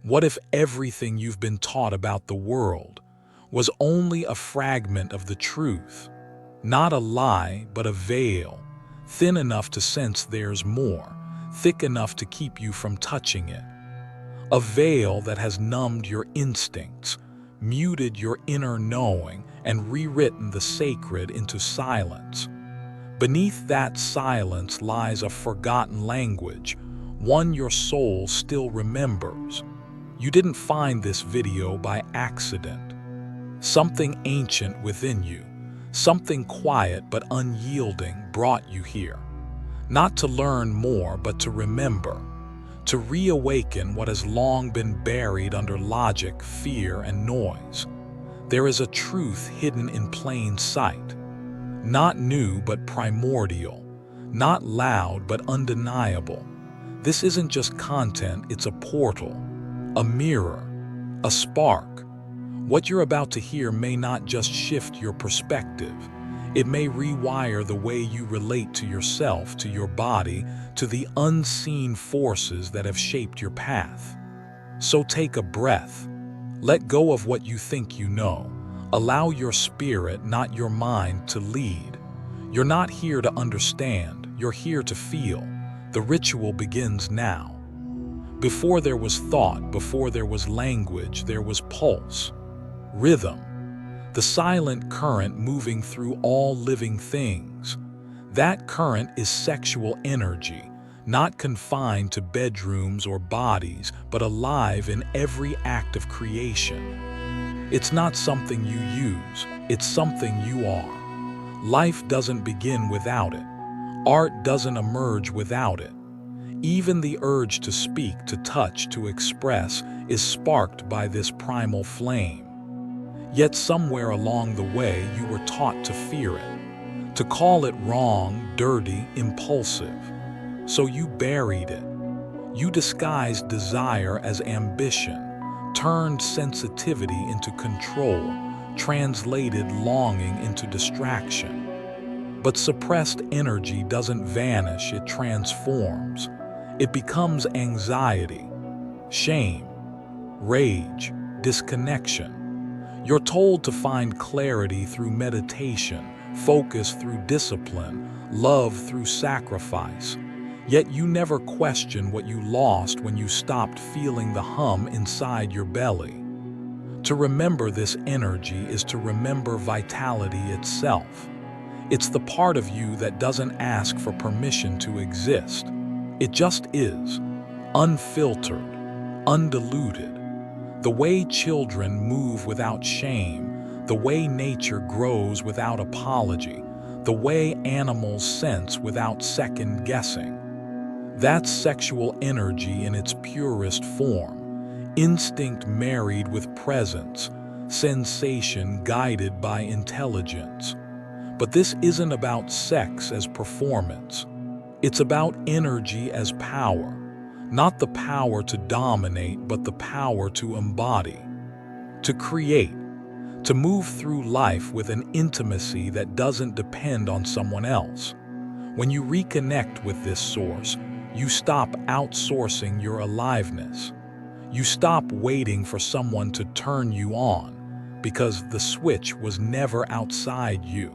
What if everything you've been taught about the world was only a fragment of the truth? Not a lie, but a veil, thin enough to sense there's more, thick enough to keep you from touching it. A veil that has numbed your instincts, muted your inner knowing, and rewritten the sacred into silence. Beneath that silence lies a forgotten language, one your soul still remembers. You didn't find this video by accident. Something ancient within you, something quiet but unyielding brought you here. Not to learn more, but to remember. To reawaken what has long been buried under logic, fear, and noise. There is a truth hidden in plain sight. Not new, but primordial. Not loud, but undeniable. This isn't just content, it's a portal. A mirror, a spark. What you're about to hear may not just shift your perspective. It may rewire the way you relate to yourself, to your body, to the unseen forces that have shaped your path. So take a breath. Let go of what you think you know. Allow your spirit, not your mind, to lead. You're not here to understand, you're here to feel. The ritual begins now. Before there was thought, before there was language, there was pulse, rhythm, the silent current moving through all living things. That current is sexual energy, not confined to bedrooms or bodies, but alive in every act of creation. It's not something you use, it's something you are. Life doesn't begin without it. Art doesn't emerge without it. Even the urge to speak, to touch, to express is sparked by this primal flame. Yet somewhere along the way you were taught to fear it, to call it wrong, dirty, impulsive. So you buried it. You disguised desire as ambition, turned sensitivity into control, translated longing into distraction. But suppressed energy doesn't vanish, it transforms. It becomes anxiety, shame, rage, disconnection. You're told to find clarity through meditation, focus through discipline, love through sacrifice. Yet you never question what you lost when you stopped feeling the hum inside your belly. To remember this energy is to remember vitality itself. It's the part of you that doesn't ask for permission to exist. It just is, unfiltered, undiluted. The way children move without shame, the way nature grows without apology, the way animals sense without second guessing. That's sexual energy in its purest form, instinct married with presence, sensation guided by intelligence. But this isn't about sex as performance. It's about energy as power, not the power to dominate, but the power to embody, to create, to move through life with an intimacy that doesn't depend on someone else. When you reconnect with this source, you stop outsourcing your aliveness. You stop waiting for someone to turn you on, because the switch was never outside you.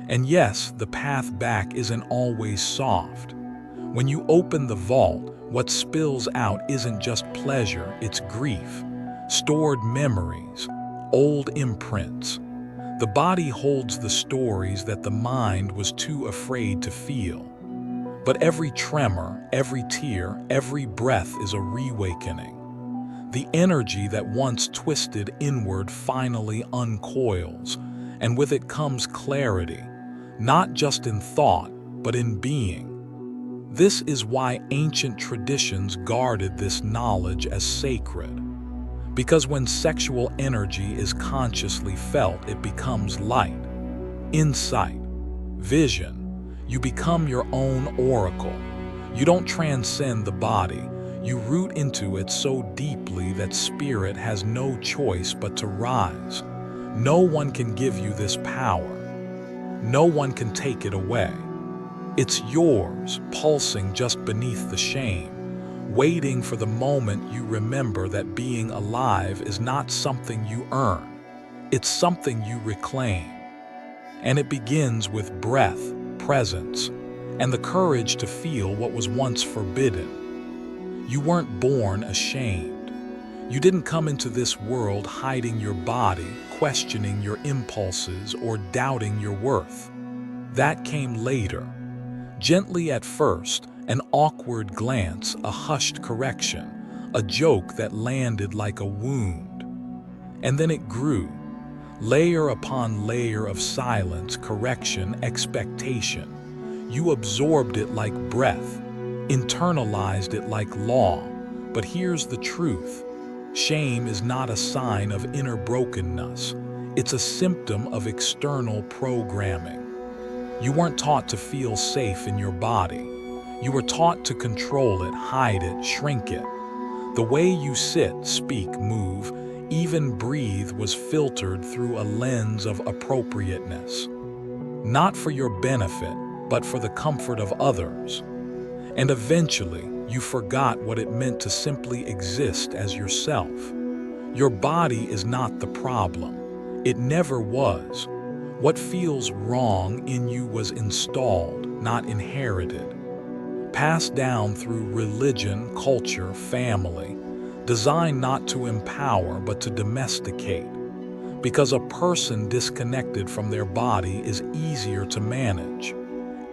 And yes, the path back isn't always soft. When you open the vault, what spills out isn't just pleasure, it's grief, stored memories, old imprints. The body holds the stories that the mind was too afraid to feel. But every tremor, every tear, every breath is a reawakening. The energy that once twisted inward finally uncoils, and with it comes clarity. Not just in thought, but in being. This is why ancient traditions guarded this knowledge as sacred. Because when sexual energy is consciously felt, it becomes light, insight, vision. You become your own oracle. You don't transcend the body. You root into it so deeply that spirit has no choice but to rise. No one can give you this power. No one can take it away. It's yours, pulsing just beneath the shame, waiting for the moment you remember that being alive is not something you earn, it's something you reclaim. And it begins with breath, presence, and the courage to feel what was once forbidden. You weren't born ashamed. You didn't come into this world hiding your body, questioning your impulses, or doubting your worth. That came later. Gently at first, an awkward glance, a hushed correction, a joke that landed like a wound. And then it grew, layer upon layer of silence, correction, expectation. You absorbed it like breath, internalized it like law. But here's the truth. Shame is not a sign of inner brokenness. It's a symptom of external programming. You weren't taught to feel safe in your body. You were taught to control it, hide it, shrink it. The way you sit, speak, move, even breathe was filtered through a lens of appropriateness. Not for your benefit, but for the comfort of others. And eventually, you forgot what it meant to simply exist as yourself. Your body is not the problem. It never was. What feels wrong in you was installed, not inherited. Passed down through religion, culture, family, designed not to empower but to domesticate. Because a person disconnected from their body is easier to manage,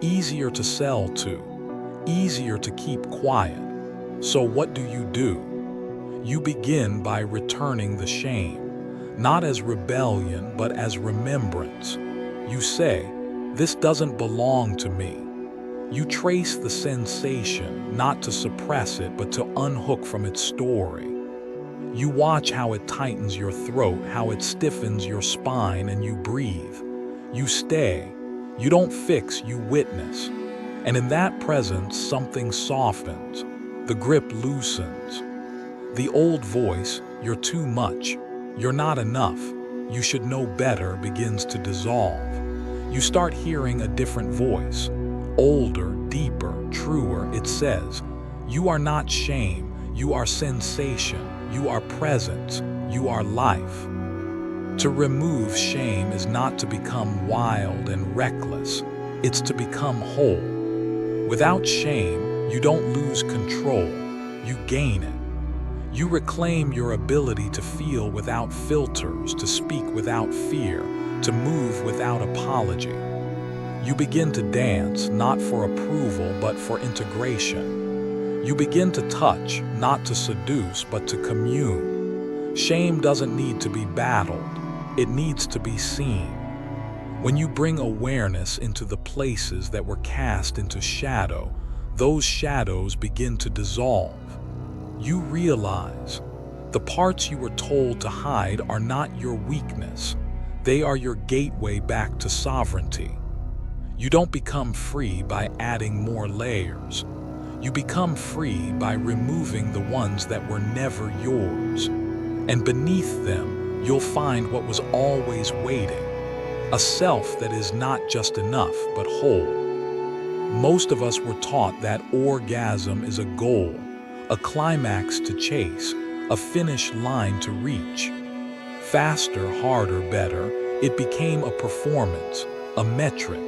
easier to sell to, easier to keep quiet. So what do? You begin by returning the shame, not as rebellion but as remembrance. You say, "This doesn't belong to me." You trace the sensation, not to suppress it, but to unhook from its story. You watch how it tightens your throat, how it stiffens your spine, and you breathe. You stay. You don't fix, you witness. And in that presence, something softens. The grip loosens. The old voice, "You're too much. You're not enough. You should know better," begins to dissolve. You start hearing a different voice. Older, deeper, truer. It says, "You are not shame, you are sensation, you are presence, you are life." To remove shame is not to become wild and reckless, it's to become whole. Without shame, you don't lose control, you gain it. You reclaim your ability to feel without filters, to speak without fear, to move without apology. You begin to dance, not for approval, but for integration. You begin to touch, not to seduce, but to commune. Shame doesn't need to be battled. It needs to be seen. When you bring awareness into the places that were cast into shadow, those shadows begin to dissolve. You realize the parts you were told to hide are not your weakness. They are your gateway back to sovereignty. You don't become free by adding more layers. You become free by removing the ones that were never yours. And beneath them, you'll find what was always waiting. A self that is not just enough, but whole. Most of us were taught that orgasm is a goal, a climax to chase, a finish line to reach. Faster, harder, better, it became a performance, a metric.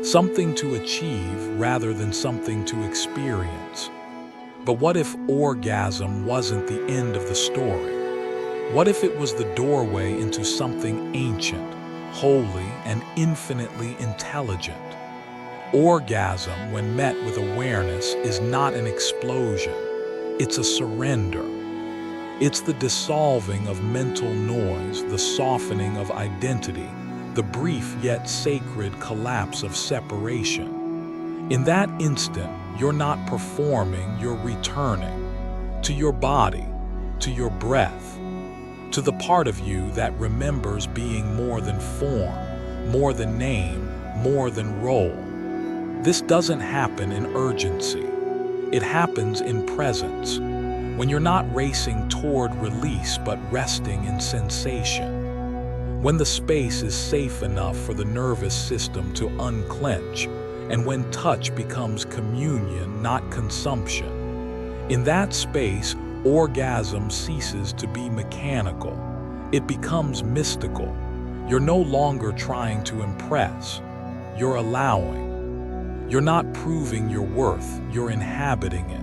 Something to achieve rather than something to experience. But what if orgasm wasn't the end of the story? What if it was the doorway into something ancient, holy, and infinitely intelligent? Orgasm, when met with awareness, is not an explosion. It's a surrender. It's the dissolving of mental noise, the softening of identity, the brief yet sacred collapse of separation. In that instant, you're not performing, you're returning to your body, to your breath, to the part of you that remembers being more than form, more than name, more than role. This doesn't happen in urgency. It happens in presence, when you're not racing toward release but resting in sensation. When the space is safe enough for the nervous system to unclench, and when touch becomes communion, not consumption. In that space, orgasm ceases to be mechanical. It becomes mystical. You're no longer trying to impress. You're allowing. You're not proving your worth, you're inhabiting it.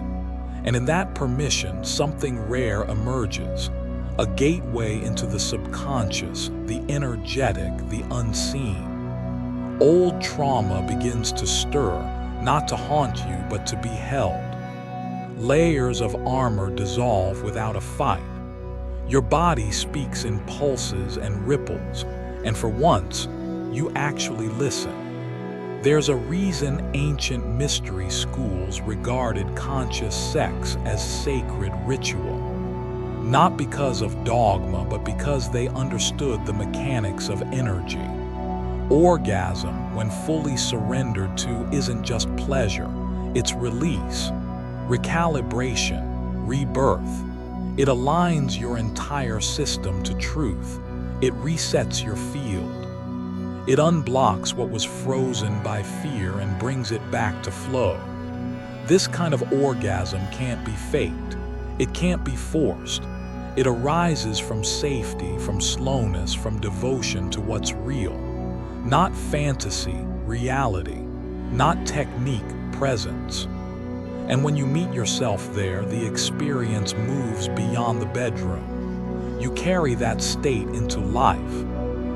And in that permission, something rare emerges. A gateway into the subconscious, the energetic, the unseen. Old trauma begins to stir, not to haunt you, but to be held. Layers of armor dissolve without a fight. Your body speaks in pulses and ripples, and for once, you actually listen. There's a reason ancient mystery schools regarded conscious sex as sacred ritual. Not because of dogma, but because they understood the mechanics of energy. Orgasm, when fully surrendered to, isn't just pleasure, it's release, recalibration, rebirth. It aligns your entire system to truth. It resets your field. It unblocks what was frozen by fear and brings it back to flow. This kind of orgasm can't be faked. It can't be forced. It arises from safety, from slowness, from devotion to what's real. Not fantasy, reality. Not technique, presence. And when you meet yourself there, the experience moves beyond the bedroom. You carry that state into life.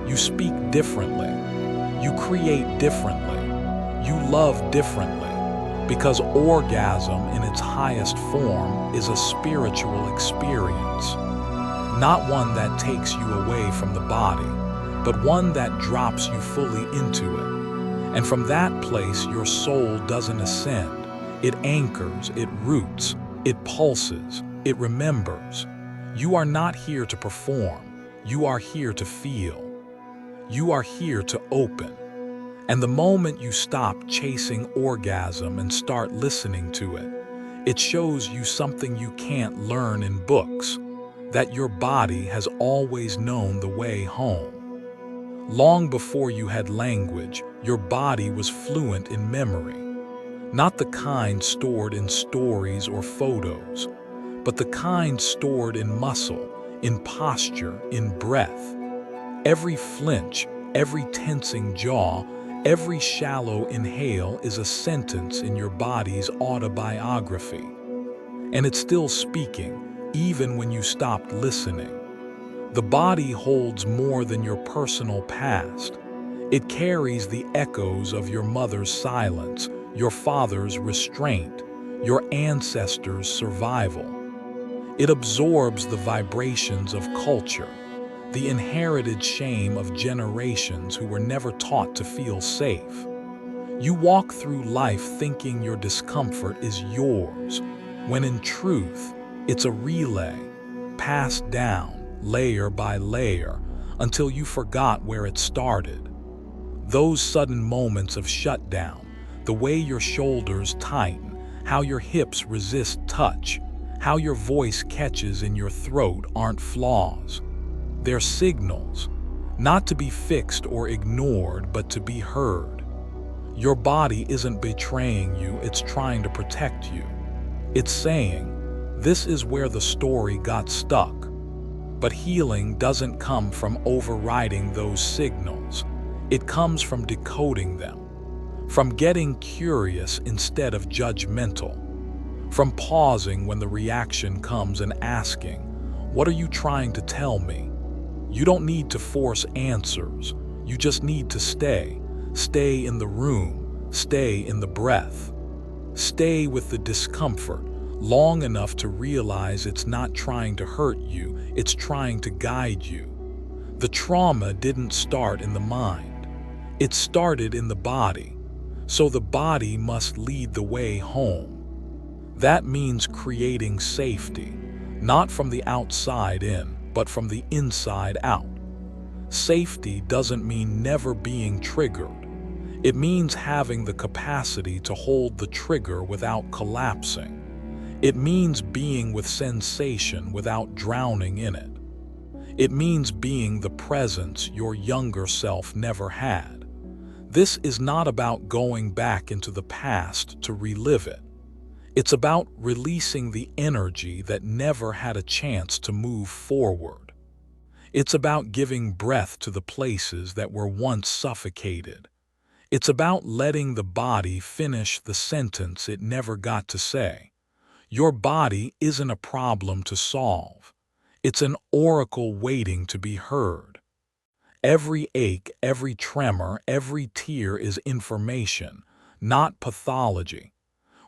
You speak differently. You create differently. You love differently. Because orgasm in its highest form is a spiritual experience. Not one that takes you away from the body, but one that drops you fully into it. And from that place, your soul doesn't ascend. It anchors, it roots, it pulses, it remembers. You are not here to perform. You are here to feel. You are here to open. And the moment you stop chasing orgasm and start listening to it, it shows you something you can't learn in books, that your body has always known the way home. Long before you had language, your body was fluent in memory. Not the kind stored in stories or photos, but the kind stored in muscle, in posture, in breath. Every flinch, every tensing jaw, every shallow inhale is a sentence in your body's autobiography. And it's still speaking, even when you stopped listening. The body holds more than your personal past. It carries the echoes of your mother's silence, your father's restraint, your ancestors' survival. It absorbs the vibrations of culture, the inherited shame of generations who were never taught to feel safe. You walk through life thinking your discomfort is yours, when in truth, it's a relay, passed down, layer by layer, until you forgot where it started. Those sudden moments of shutdown, the way your shoulders tighten, how your hips resist touch, how your voice catches in your throat aren't flaws. They're signals, not to be fixed or ignored, but to be heard. Your body isn't betraying you, it's trying to protect you. It's saying, this is where the story got stuck. But healing doesn't come from overriding those signals. It comes from decoding them, from getting curious instead of judgmental, from pausing when the reaction comes and asking, what are you trying to tell me? You don't need to force answers. You just need to stay. Stay in the room. Stay in the breath. Stay with the discomfort long enough to realize it's not trying to hurt you, it's trying to guide you. The trauma didn't start in the mind. It started in the body. So the body must lead the way home. That means creating safety, not from the outside in, but from the inside out. Safety doesn't mean never being triggered. It means having the capacity to hold the trigger without collapsing. It means being with sensation without drowning in it. It means being the presence your younger self never had. This is not about going back into the past to relive it. It's about releasing the energy that never had a chance to move forward. It's about giving breath to the places that were once suffocated. It's about letting the body finish the sentence it never got to say. Your body isn't a problem to solve. It's an oracle waiting to be heard. Every ache, every tremor, every tear is information, not pathology.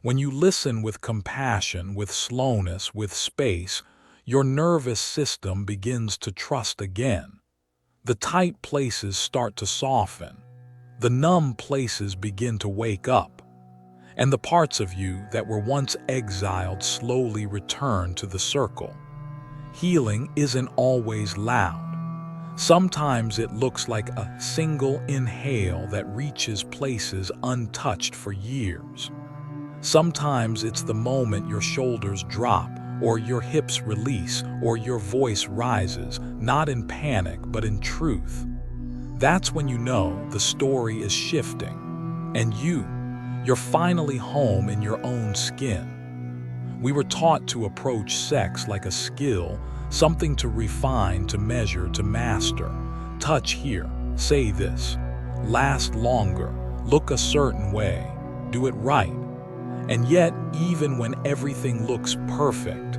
When you listen with compassion, with slowness, with space, your nervous system begins to trust again. The tight places start to soften. The numb places begin to wake up. And the parts of you that were once exiled slowly return to the circle. Healing isn't always loud. Sometimes it looks like a single inhale that reaches places untouched for years. Sometimes it's the moment your shoulders drop, or your hips release, or your voice rises, not in panic but in truth. That's when you know the story is shifting, and you're finally home in your own skin. We were taught to approach sex like a skill, something to refine, to measure, to master. Touch here, say this, last longer, look a certain way, do it right. And yet, even when everything looks perfect,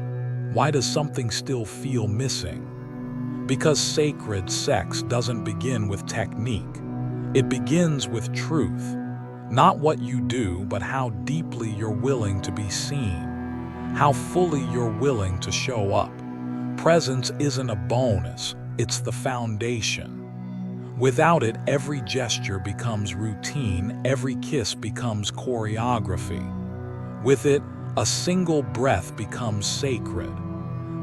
why does something still feel missing? Because sacred sex doesn't begin with technique. It begins with truth. Not what you do, but how deeply you're willing to be seen. How fully you're willing to show up. Presence isn't a bonus, it's the foundation. Without it, every gesture becomes routine, every kiss becomes choreography. With it, a single breath becomes sacred.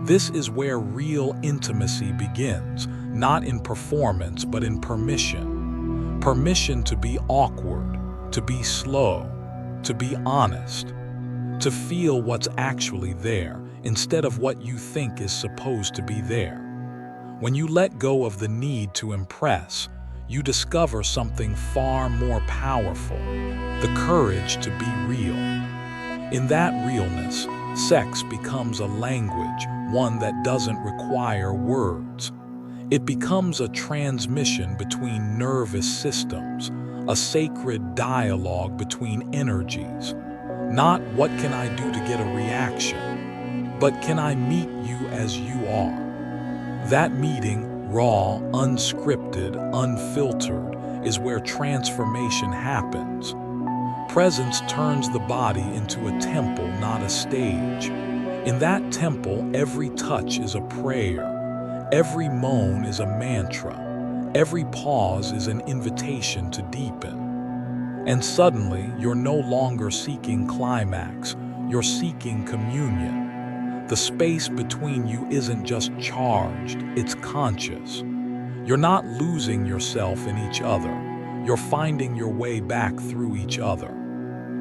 This is where real intimacy begins, not in performance but in permission. Permission to be awkward, to be slow, to be honest, to feel what's actually there instead of what you think is supposed to be there. When you let go of the need to impress, you discover something far more powerful, the courage to be real. In that realness, sex becomes a language, one that doesn't require words. It becomes a transmission between nervous systems, a sacred dialogue between energies. Not what can I do to get a reaction, but can I meet you as you are? That meeting, raw, unscripted, unfiltered, is where transformation happens. Presence turns the body into a temple, not a stage. In that temple, every touch is a prayer. Every moan is a mantra. Every pause is an invitation to deepen. And suddenly, you're no longer seeking climax, you're seeking communion. The space between you isn't just charged, it's conscious. You're not losing yourself in each other, you're finding your way back through each other.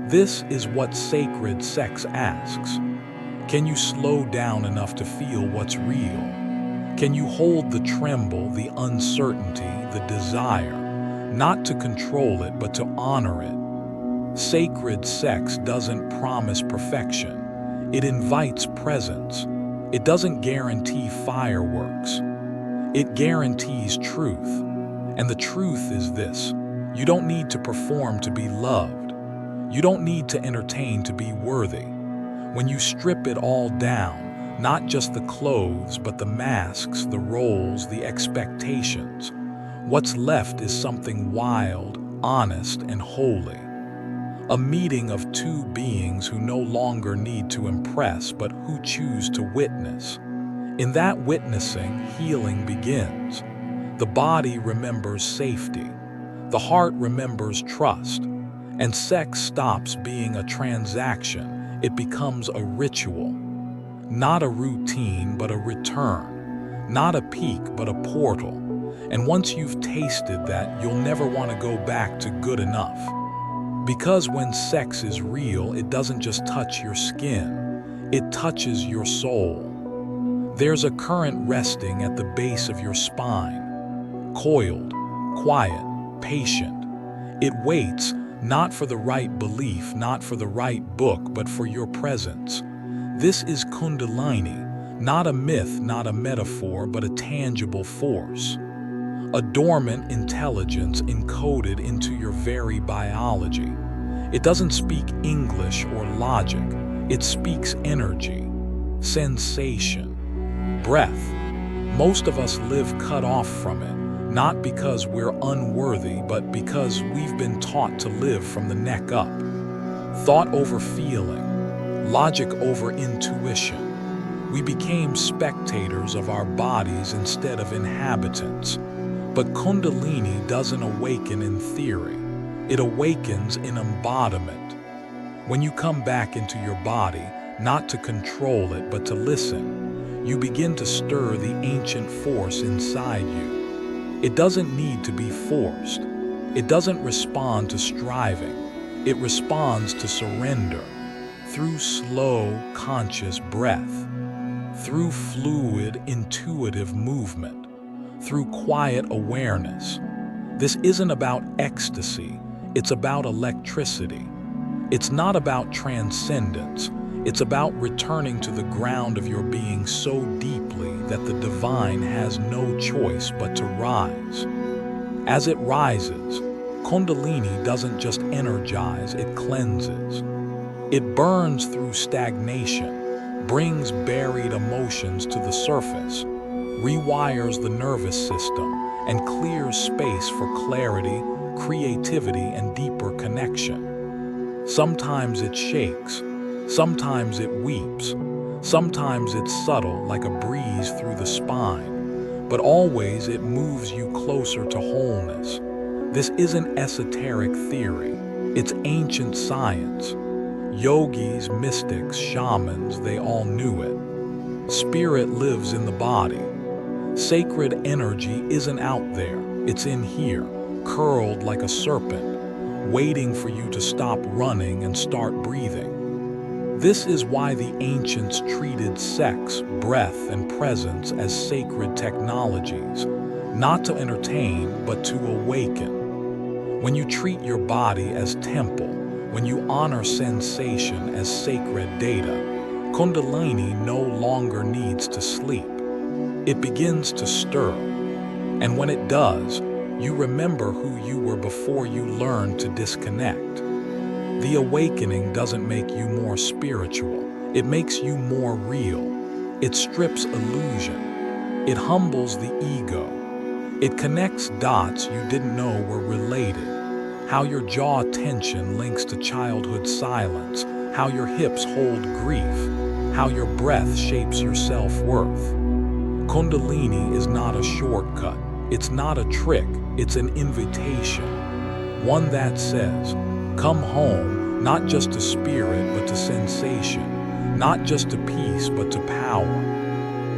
This is what sacred sex asks. Can you slow down enough to feel what's real? Can you hold the tremble, the uncertainty, the desire, not to control it but to honor it? Sacred sex doesn't promise perfection. It invites presence. It doesn't guarantee fireworks. It guarantees truth. And the truth is this: you don't need to perform to be loved. You don't need to entertain to be worthy. When you strip it all down, not just the clothes, but the masks, the roles, the expectations, what's left is something wild, honest, and holy. A meeting of two beings who no longer need to impress, but who choose to witness. In that witnessing, healing begins. The body remembers safety. The heart remembers trust. And sex stops being a transaction. It becomes a ritual. Not a routine, but a return. Not a peak, but a portal. And once you've tasted that, you'll never want to go back to good enough. Because when sex is real, it doesn't just touch your skin. It touches your soul. There's a current resting at the base of your spine. Coiled, quiet, patient. It waits, Not for the right belief, not for the right book, but for your presence. This is Kundalini, not a myth, not a metaphor, but a tangible force. A dormant intelligence encoded into your very biology. It doesn't speak English or logic. It speaks energy, sensation, breath. Most of us live cut off from it, not because we're unworthy, but because we've been taught to live from the neck up. Thought over feeling, logic over intuition. We became spectators of our bodies instead of inhabitants. But Kundalini doesn't awaken in theory. It awakens in embodiment. When you come back into your body, not to control it, but to listen, you begin to stir the ancient force inside you. It doesn't need to be forced. It doesn't respond to striving. It responds to surrender, through slow, conscious breath, through fluid, intuitive movement, through quiet awareness. This isn't about ecstasy, it's about electricity. It's not about transcendence, it's about returning to the ground of your being so deeply that the divine has no choice but to rise. As it rises, Kundalini doesn't just energize, it cleanses. It burns through stagnation, brings buried emotions to the surface, rewires the nervous system, and clears space for clarity, creativity, and deeper connection. Sometimes it shakes, sometimes it weeps, sometimes it's subtle like a breeze through the spine, but always it moves you closer to wholeness. This isn't esoteric theory, it's ancient science. Yogis, mystics, shamans, they all knew it. Spirit lives in the body. Sacred energy isn't out there, it's in here, curled like a serpent, waiting for you to stop running and start breathing. This is why the ancients treated sex, breath, and presence as sacred technologies, not to entertain, but to awaken. When you treat your body as temple, when you honor sensation as sacred data, Kundalini no longer needs to sleep. It begins to stir. And when it does, you remember who you were before you learned to disconnect. The awakening doesn't make you more spiritual. It makes you more real. It strips illusion. It humbles the ego. It connects dots you didn't know were related. How your jaw tension links to childhood silence. How your hips hold grief. How your breath shapes your self-worth. Kundalini is not a shortcut. It's not a trick, it's an invitation. One that says, come home, not just to spirit, but to sensation. Not just to peace, but to power.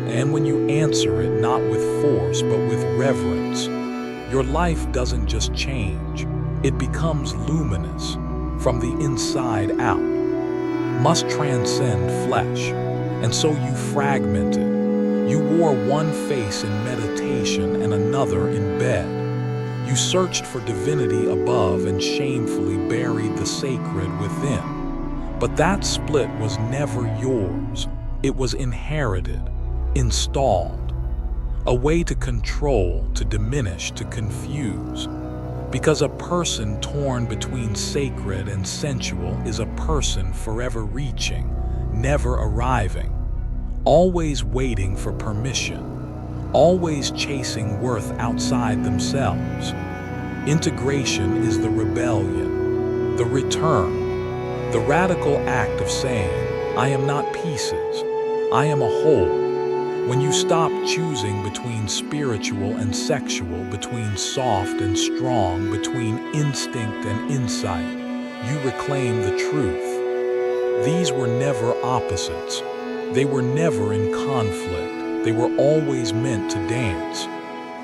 And when you answer it, not with force, but with reverence, your life doesn't just change. It becomes luminous, from the inside out. Must transcend flesh, and so you fragmented. You wore one face in meditation and another in bed. You searched for divinity above and shamefully buried the sacred within. But that split was never yours. It was inherited, installed. A way to control, to diminish, to confuse. Because a person torn between sacred and sensual is a person forever reaching, never arriving. Always waiting for permission, always chasing worth outside themselves. Integration is the rebellion, the return, the radical act of saying, I am not pieces, I am a whole. When you stop choosing between spiritual and sexual, between soft and strong, between instinct and insight, you reclaim the truth. These were never opposites. They were never in conflict. They were always meant to dance.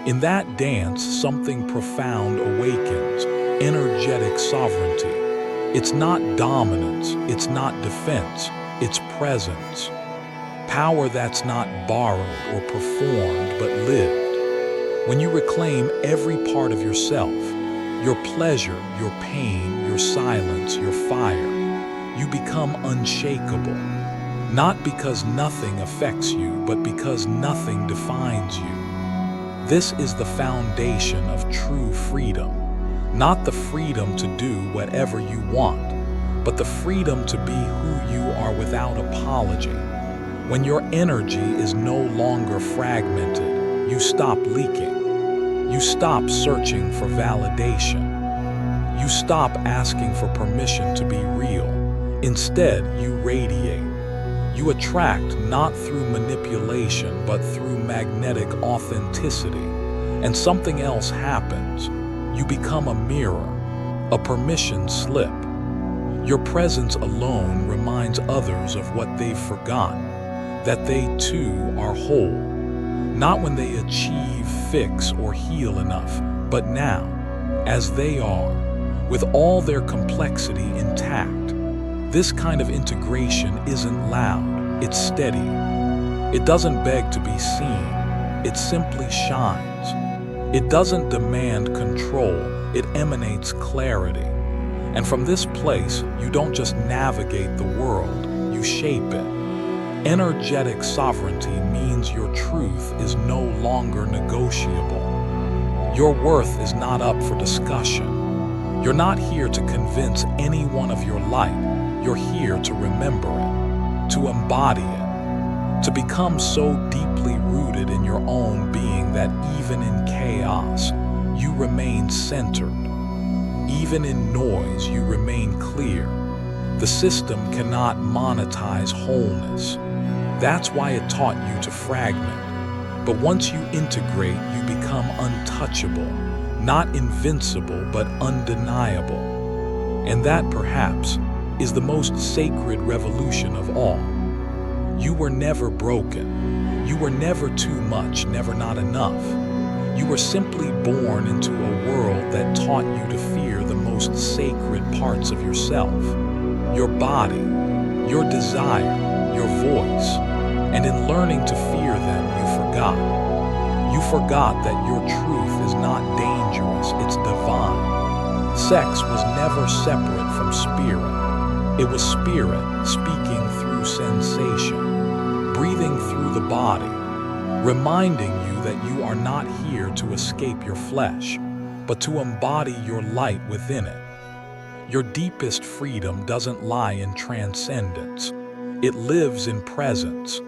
In that dance, something profound awakens, energetic sovereignty. It's not dominance, it's not defense, it's presence. Power that's not borrowed or performed, but lived. When you reclaim every part of yourself, Your pleasure, your pain, your silence, your fire. You become unshakable. Not because nothing affects you, but because nothing defines you. This is the foundation of true freedom. Not the freedom to do whatever you want, but the freedom to be who you are without apology. When your energy is no longer fragmented, you stop leaking. You stop searching for validation. You stop asking for permission to be real. Instead, you radiate. You attract not through manipulation, but through magnetic authenticity. And something else happens. You become a mirror, a permission slip. Your presence alone reminds others of what they've forgotten, that they too are whole. Not when they achieve, fix, or heal enough, but now, as they are, with all their complexity intact. This kind of integration isn't loud, it's steady. It doesn't beg to be seen, it simply shines. It doesn't demand control, it emanates clarity. And from this place, you don't just navigate the world, you shape it. Energetic sovereignty means your truth is no longer negotiable. Your worth is not up for discussion. You're not here to convince anyone of your light. You're here to remember it, to embody it, to become so deeply rooted in your own being that even in chaos, you remain centered. Even in noise, you remain clear. The system cannot monetize wholeness. That's why it taught you to fragment. But once you integrate, you become untouchable, not invincible, but undeniable. And that, perhaps, is the most sacred revolution of all. You were never broken. You were never too much, never not enough. You were simply born into a world that taught you to fear the most sacred parts of yourself. Your body, your desire, your voice. And in learning to fear them, you forgot. You forgot that your truth is not dangerous, it's divine. Sex was never separate from spirit. It was spirit speaking through sensation, breathing through the body, reminding you that you are not here to escape your flesh, but to embody your light within it. Your deepest freedom doesn't lie in transcendence. It lives in presence,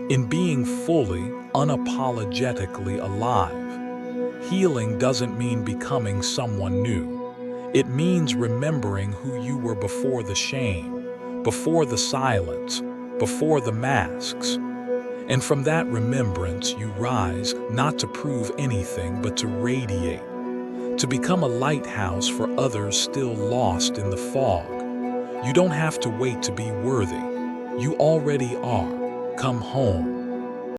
in being fully, unapologetically alive. Healing doesn't mean becoming someone new. It means remembering who you were before the shame, before the silence, before the masks. And from that remembrance, you rise not to prove anything, but to radiate, to become a lighthouse for others still lost in the fog. You don't have to wait to be worthy. You already are. Come home.